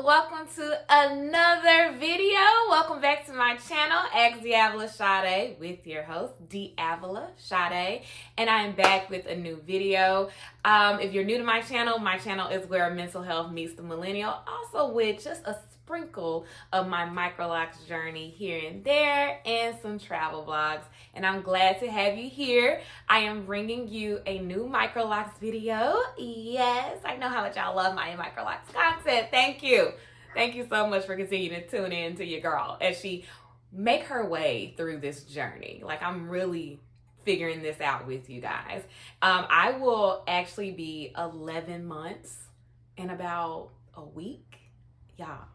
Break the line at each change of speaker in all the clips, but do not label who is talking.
welcome to another video. Welcome back to my channel, DeAvila Sadé, with your host, DeAvila Sadé, and I'm back with a new video. If you're new to my channel is where mental health meets the millennial, also with just a sprinkle of my Microlocs journey here and there, and some travel vlogs. And I'm glad to have you here. I am bringing you a new Microlocs video. Yes, I know how much y'all love my Microlocs content. Thank you. Thank you so much for continuing to tune in to your girl as she make her way through this journey. Like, I'm really figuring this out with you guys. I will actually be 11 months in about a week. Y'all,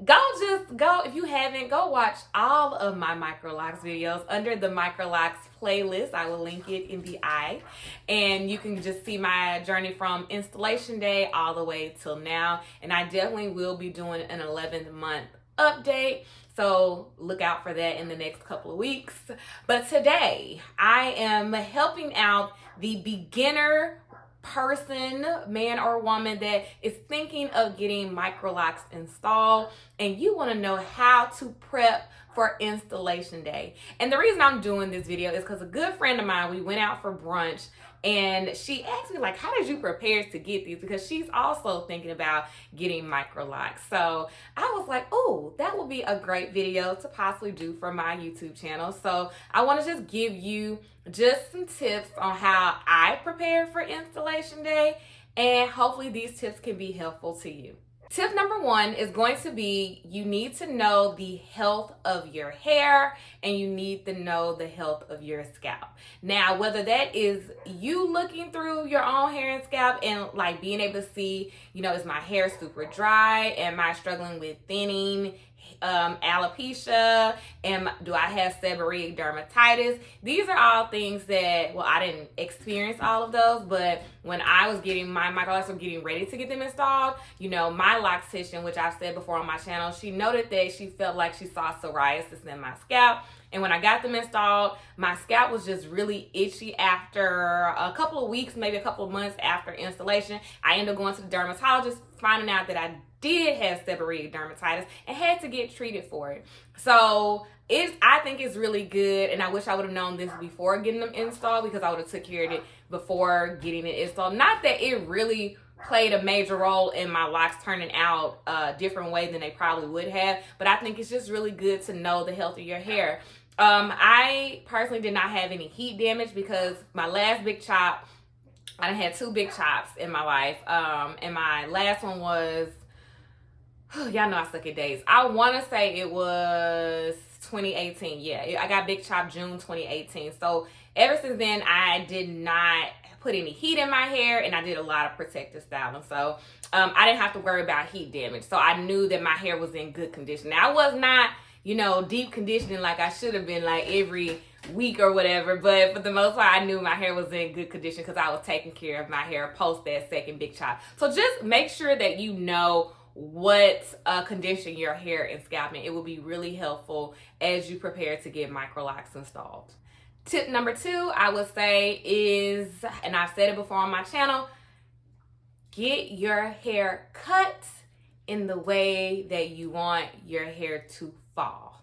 go if you haven't, go watch all of my Microlocs videos under the Microlocs playlist. I will link it in the eye, and you can just see my journey from installation day all the way till now. And I definitely will be doing an 11th month update, so look out for that in the next couple of weeks. But today I am helping out the beginner person, man or woman, that is thinking of getting Microlocs installed, and you want to know how to prep for installation day. And the reason I'm doing this video is because a good friend of mine, we went out for brunch, and she asked me, like, how did you prepare to get these? Because she's also thinking about getting Microlocs. So I was like, oh, that would be a great video to possibly do for my YouTube channel. So I want to just give you just some tips on how I prepare for installation day, and hopefully these tips can be helpful to you. Tip number one is going to be, you need to know the health of your hair, and you need to know the health of your scalp. Now, whether that is you looking through your own hair and scalp and like being able to see, you know, is my hair super dry? Am I struggling with thinning, alopecia, do I have seborrheic dermatitis? These are all things that, well, I didn't experience all of those, but when I was getting my Microlocs, I'm getting ready to get them installed, you know, my loctician, which I've said before on my channel, she noted that she felt like she saw psoriasis in my scalp. And when I got them installed, my scalp was just really itchy after a couple of weeks, maybe a couple of months after installation. I ended up going to the dermatologist, finding out that I did have seborrheic dermatitis and had to get treated for it. So I think it's really good, and I wish I would have known this before getting them installed, because I would have took care of it before getting it installed. Not that it really played a major role in my locks turning out a different way than they probably would have, but I think it's just really good to know the health of your hair. I personally did not have any heat damage, because my last big chop, I had two big chops in my life, and my last one was, y'all know I suck at dates. I want to say it was 2018. Yeah, I got big chop June 2018. So ever since then, I did not put any heat in my hair, and I did a lot of protective styling. So I didn't have to worry about heat damage. So I knew that my hair was in good condition. Now, I was not, you know, deep conditioning like I should have been, like every week or whatever, but for the most part, I knew my hair was in good condition because I was taking care of my hair post that second big chop. So just make sure that you know what condition your hair and scalp in. It will be really helpful as you prepare to get Microlocs installed. Tip number two, I would say, is, and I've said it before on my channel, get your hair cut in the way that you want your hair to fall.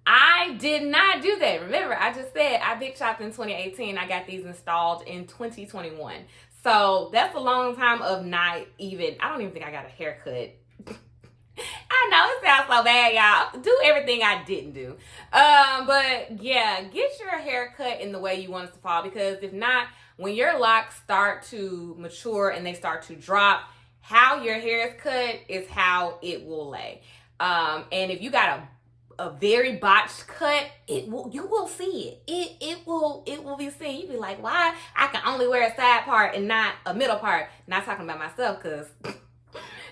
I did not do that. Remember, I just said I big chopped in 2018. I got these installed in 2021. So that's a long time of not even, I don't even think I got a haircut. I know it sounds so bad, y'all. Do everything I didn't do. But yeah, get your hair cut in the way you want it to fall, because if not, when your locks start to mature and they start to drop, how your hair is cut is how it will lay. And if you got a very botched cut, you will see it. It will be seen. You'll be like, why I can only wear a side part and not a middle part? Not talking about myself, because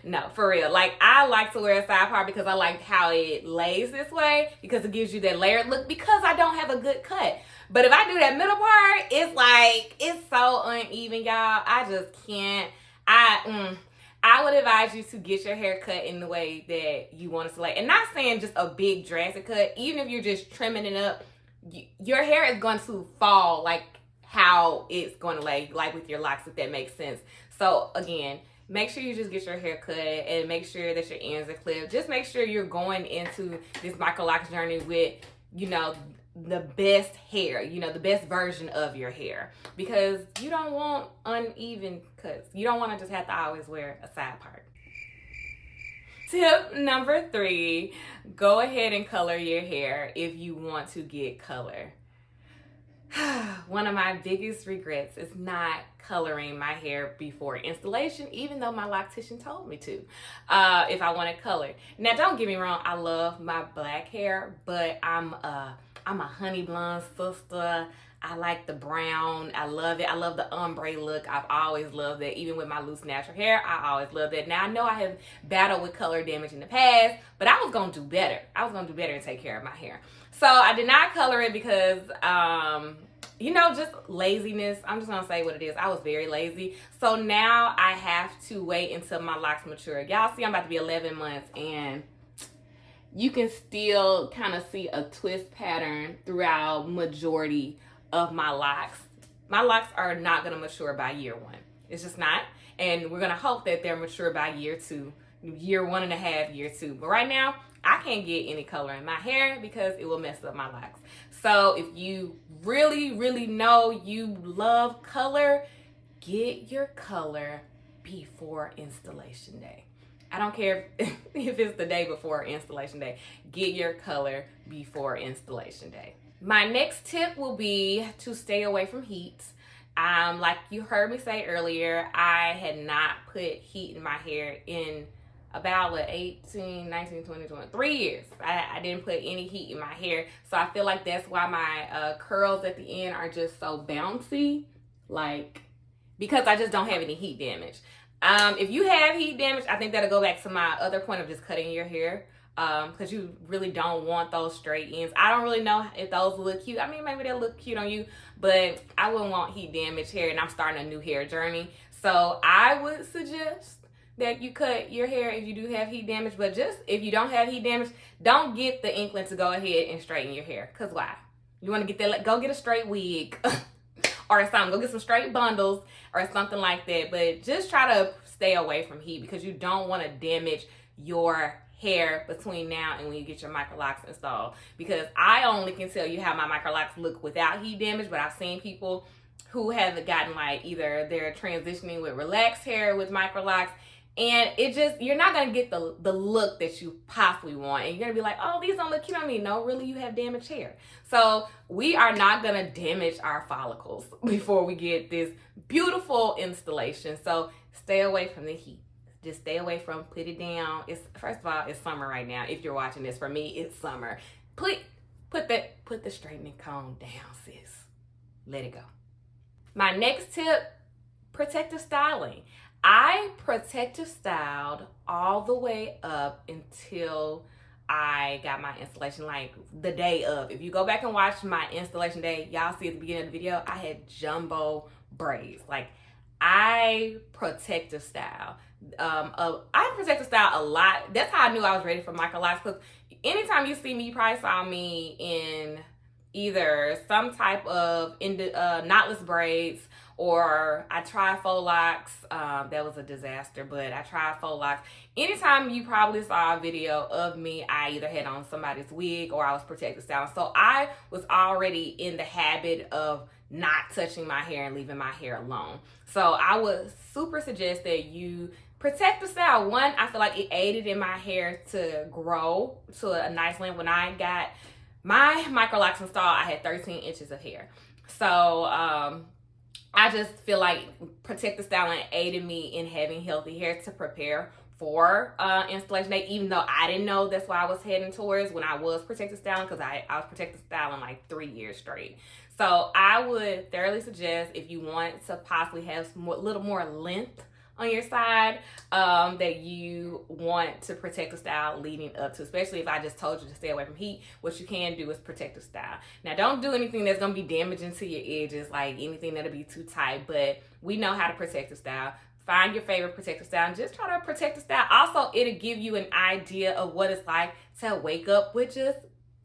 no, for real. Like, I like to wear a side part because I like how it lays this way, because it gives you that layered look, because I don't have a good cut. But if I do that middle part, it's like, it's so uneven, y'all. I just can't. I would advise you to get your hair cut in the way that you want it to lay. And not saying just a big drastic cut. Even if you're just trimming it up, your hair is going to fall like how it's going to lay, like with your locks, if that makes sense. So again, make sure you just get your hair cut and make sure that your ends are clipped. Just make sure you're going into this Microlocs journey with, you know, the best hair, you know, the best version of your hair, because you don't want uneven cuts. You don't want to just have to always wear a side part. Tip number 3, go ahead and color your hair if you want to get color. One of my biggest regrets is not coloring my hair before installation, even though my loctician told me to, if I wanted color. Now, don't get me wrong, I love my black hair, but I'm a honey blonde sister. I like the brown. I love it. I love the ombre look. I've always loved that. Even with my loose natural hair, I always loved that. Now, I know I have battled with color damage in the past, but I was going to do better. I was going to do better and take care of my hair. So I did not color it because, you know, just laziness. I'm just going to say what it is. I was very lazy. So now I have to wait until my locks mature. Y'all see I'm about to be 11 months, and you can still kind of see a twist pattern throughout majority of my locks. My locks are not going to mature by year 1. It's just not. And we're going to hope that they're mature by year 2, year 1.5, year 2. But right now, I can't get any color in my hair because it will mess up my locks. So if you really, really know you love color, get your color before installation day. I don't care if it's the day before installation day. Get your color before installation day. My next tip will be to stay away from heat. Like you heard me say earlier, I had not put heat in my hair in about 18, 19, 20, 3 years. I didn't put any heat in my hair. So I feel like that's why my curls at the end are just so bouncy. Like, because I just don't have any heat damage. If you have heat damage, I think that'll go back to my other point of just cutting your hair. Because you really don't want those straight ends. I don't really know if those look cute. I mean, maybe they'll look cute on you, but I wouldn't want heat damage hair, and I'm starting a new hair journey. So I would suggest that you cut your hair if you do have heat damage, but just if you don't have heat damage, don't get the inkling to go ahead and straighten your hair. Because why? You want to get that, go get a straight wig or something. Go get some straight bundles or something like that. But just try to stay away from heat because you don't want to damage your hair between now and when you get your Microlocs installed, because I only can tell you how my Microlocs look without heat damage, but I've seen people who have gotten, like, either they're transitioning with relaxed hair with Microlocs, and it just, you're not going to get the look that you possibly want, and you're going to be like, oh, these don't look cute on me. No, really, you have damaged hair. So we are not going to damage our follicles before we get this beautiful installation. So stay away from the heat. Just stay away from, put it down. It's, first of all, it's summer right now. If you're watching this, for me, it's summer. Put the straightening comb down, sis. Let it go. My next tip, protective styling. I protective styled all the way up until I got my installation, like the day of. If you go back and watch my installation day, y'all see at the beginning of the video, I had jumbo braids. Like, I protective style. I protective style a lot. That's how I knew I was ready for Microlocs, because anytime you see me, you probably saw me in either some type of knotless braids, or I tried faux locks. That was a disaster, but I tried faux locks. Anytime you probably saw a video of me, I either had on somebody's wig or I was protective styling. So I was already in the habit of not touching my hair and leaving my hair alone. So I would super suggest that you protective style. One, I feel like it aided in my hair to grow to a nice length. When I got my Microlocs installed, I had 13 inches of hair. So I just feel like protective styling aided me in having healthy hair to prepare for installation day, even though I didn't know that's what I was heading towards when I was protective styling, because I was protective styling like 3 years straight. So I would thoroughly suggest, if you want to possibly have a little more length on your side, that you want to protective style leading up to, especially if I just told you to stay away from heat, what you can do is protective style. Now, don't do anything that's going to be damaging to your edges, like anything that'll be too tight, but we know how to protective style. Find your favorite protective style and just try to protective style. Also, it'll give you an idea of what it's like to wake up with just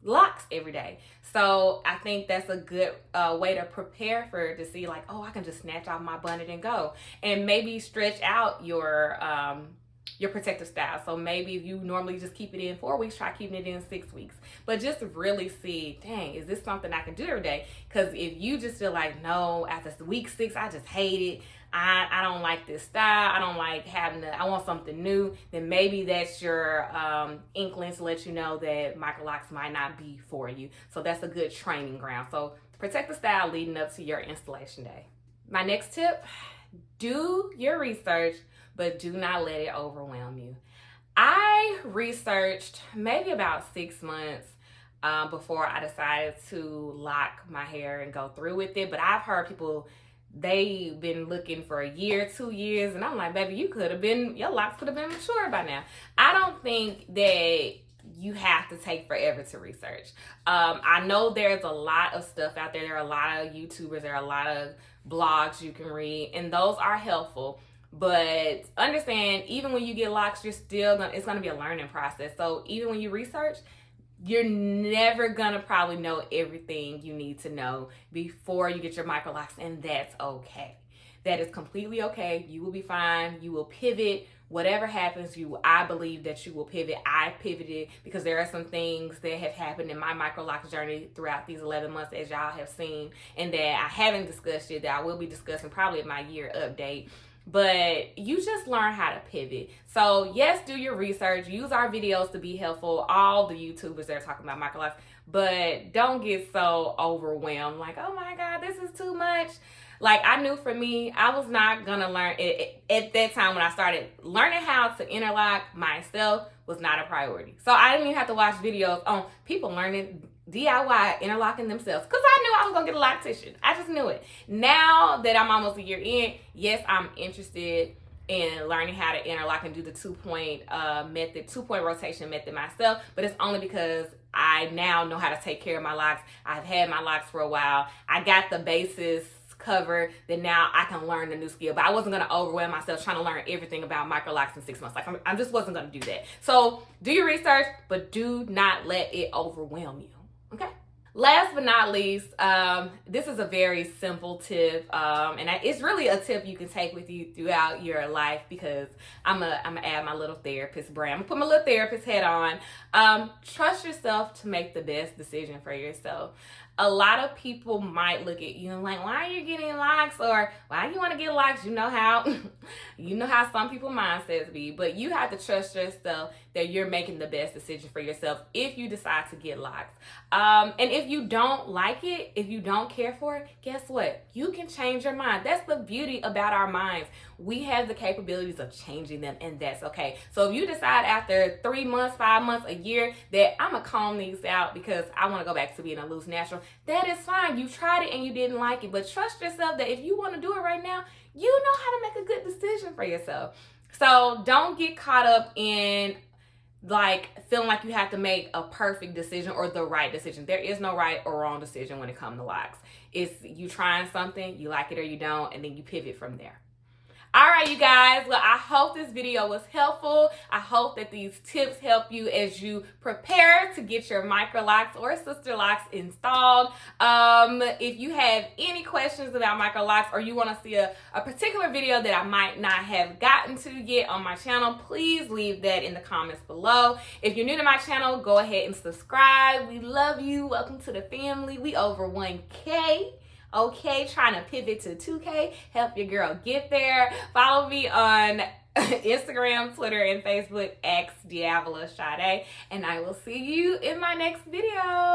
locks every day. So I think that's a good way to prepare for it, to see like, oh, I can just snatch off my bonnet and go, and maybe stretch out your protective style. So maybe if you normally just keep it in 4 weeks, try keeping it in 6 weeks. But just really see, dang, is this something I can do every day? Because if you just feel like, no, after week 6, I just hate it, I don't like this style, I don't like having to, I want something new, then maybe that's your inkling to let you know that Microlocs might not be for you. So that's a good training ground. So protect the style leading up to your installation day. My next tip, do your research, but do not let it overwhelm you. I researched maybe about 6 months before I decided to lock my hair and go through with it. But I've heard people, they've been looking for a year, 2 years, and I'm like, baby, your locks could have been mature by now. I don't think that you have to take forever to research. I know there's a lot of stuff out there. There are a lot of YouTubers, there are a lot of blogs you can read, and those are helpful. But understand, even when you get locks, it's gonna be a learning process. So even when you research, you're never gonna probably know everything you need to know before you get your Microlocs, and that's okay. That is completely okay. You will be fine. You will pivot. Whatever happens, I believe that you will pivot. I pivoted because there are some things that have happened in my Microlocs journey throughout these 11 months, as y'all have seen, and that I haven't discussed yet, that I will be discussing probably in my year update. But you just learn how to pivot. So yes, do your research. Use our videos to be helpful. All the YouTubers that are talking about Microlocs, but don't get so overwhelmed. Like, oh my God, this is too much. Like, I knew for me, I was not gonna learn it at that time. When I started learning how to interlock myself was not a priority. So I didn't even have to watch videos on people learning DIY interlocking themselves, because I knew I was gonna get a loctician. I just knew it. Now that I'm almost a year in, yes, I'm interested in learning how to interlock and do the 2-point method, 2-point rotation method myself, but it's only because I now know how to take care of my locks. I've had my locks for a while. I got the basis covered, that now I can learn the new skill. But I wasn't going to overwhelm myself trying to learn everything about Microlocs in 6 months. Like, I just wasn't going to do that. So do your research, but do not let it overwhelm you. Okay? Last but not least, this is a very simple tip, and it's really a tip you can take with you throughout your life, because I'm gonna add my little therapist brand. I'm gonna put my little therapist hat on. Trust yourself to make the best decision for yourself. A lot of people might look at you and like, why are you getting locks? Or why do you want to get locks? You know how some people mindsets be, but you have to trust yourself that you're making the best decision for yourself if you decide to get locks. And if you don't like it, if you don't care for it, guess what? You can change your mind. That's the beauty about our minds. We have the capabilities of changing them, and that's okay. So if you decide after 3 months, 5 months, a year that I'm gonna comb these out because I want to go back to being a loose natural, that is fine. You tried it and you didn't like it, but trust yourself that if you want to do it right now, you know how to make a good decision for yourself. So don't get caught up in like feeling like you have to make a perfect decision or the right decision. There is no right or wrong decision when it comes to locks. It's you trying something, you like it or you don't, and then you pivot from there. All right, you guys. Well, I hope this video was helpful. I hope that these tips help you as you prepare to get your Microlocs or sister locks installed. If you have any questions about Microlocs, or you want to see a particular video that I might not have gotten to yet on my channel, please leave that in the comments below. If you're new to my channel, go ahead and subscribe. We love you. Welcome to the family. We over 1K. Okay, trying to pivot to 2K. Help your girl get there. Follow me on Instagram, Twitter, and Facebook, DeAvila Sadé. And I will see you in my next video.